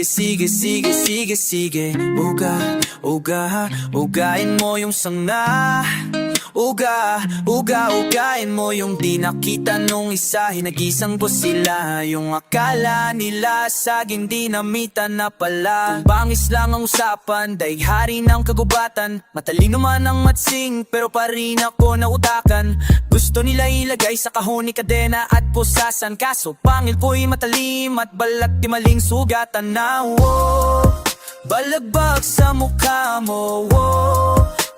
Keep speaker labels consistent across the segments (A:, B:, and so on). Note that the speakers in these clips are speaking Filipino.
A: sige ugain mo yung sanga. Ugain mo yung di nakita nung isa. Hinagisang ko sila, yung akala nila saging dinamitan na pala. Kung bangis lang ang usapan, daig hari ng kagubatan. Matalino man ang matsing, pero pa rin ako nautakan. Gusto nila ilagay sa kahon ni kadena at pusasan. Kaso pangil ko'y matalim at balat di maling sugatan na. Balagbag sa mukha mo,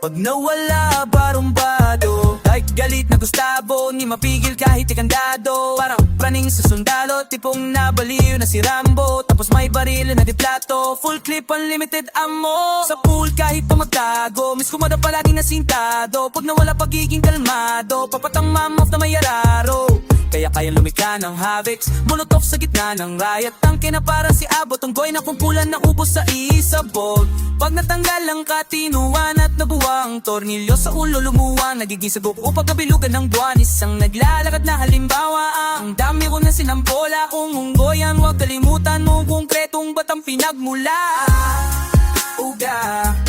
A: pag nawala barumbado. Ay galit na Gustavo, ni mapigil kahit ikandado. Parang praning sa sundalo, tipong nabaliw na si Rambo. Tapos may baril na di plato, full clip unlimited ammo. Sa pool kahit pa magtago, miss ko mada palaging nasintado. Pag nawala pagiging kalmado, papatang mom of na may araro. Kaya kayang lumika ng Havix, molotov sa gitna ng riot. Tangke na parang si Abot, tunggoy na kumpulan ng ubos sa isabog. Pag natanggal ang katinuan at nabuwang tornilyo sa ulo lumuwang, nagiging sagot o pagkabilugan ng buwan. Isang naglalakad na halimbawa, ang dami ko na sinampola. Kung unggoyan, huwag kalimutan mo konkretong batang pinagmula.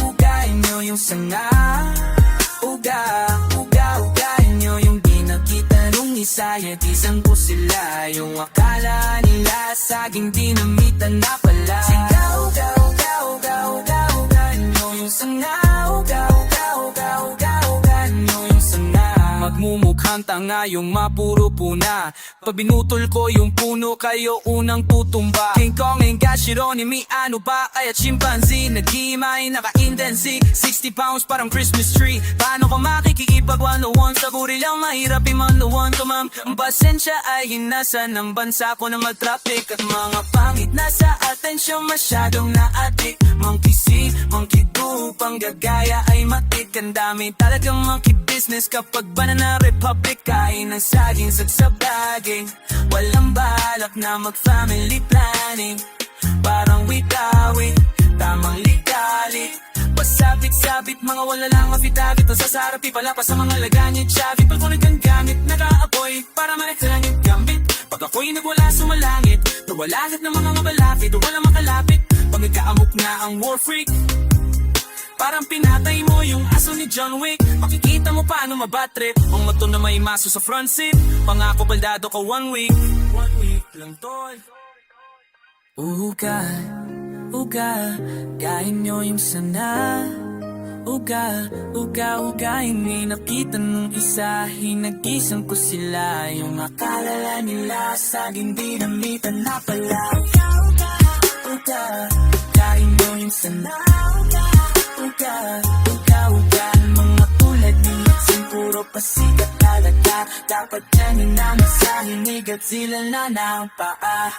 A: Ugain nyo yung sanga. Ugain nyo yung di nakita nung isa. Yatisan ko sila, yung akala nila saging dinamitan na pala. Sigaw, ugain nyo yung sanga. Ugain nyo yung sanga. Magmumukhang tanga yung mapuro puna. Pag binutol ko yung puno, kayo unang tutumba. King Kong and Gashironimi, ano ba? Kaya chimpanzee, nag-iimay, naka-intensi 60 pounds parang Christmas tree. Paano ko makikipag one-on-one sa gorilang mahirap iman-on to ma'am? Ang pasensya ay hinasa ng bansa ko na mag-traffic. At mga pangit na sa atensyon masyadong na-addict. Monkey see, monkey do, panggagaya ay matik. Ang dami talagang monkey business kapag Banana Republic. Kain ng saging, sagsabaging, walang balak na mag-family planning. Parang witawin, tamang ligali. Pasabit-sabit, mga wala lang affidavit. O sa sarapi pala pa sa mga laganit. Chavi, pagkunig ang gamit, nag-aapoy para managsalang yung gambit. Pag ako'y nagwala sumalangit, nawalagit ng mga mabalapit o walang makalapit. Pag nagkaamok na ang war freak, parang pinatay mo yung aso ni John Wick. Makikita mo paano mabatrip ang motor na may maso sa front seat. Pangako baldado ka 1 week. 1 week lang tol. Ugain nyo yung sana. Ugain nyo'y nakita nung isa. Hinagisang ko sila, yung akala nila saging dinamitan na pala. Ugain nyo yung sana. Mga tulad ni Maxine, puro pasikat talaga. Dapat yan yung namin sa hinigat sila na ng paa.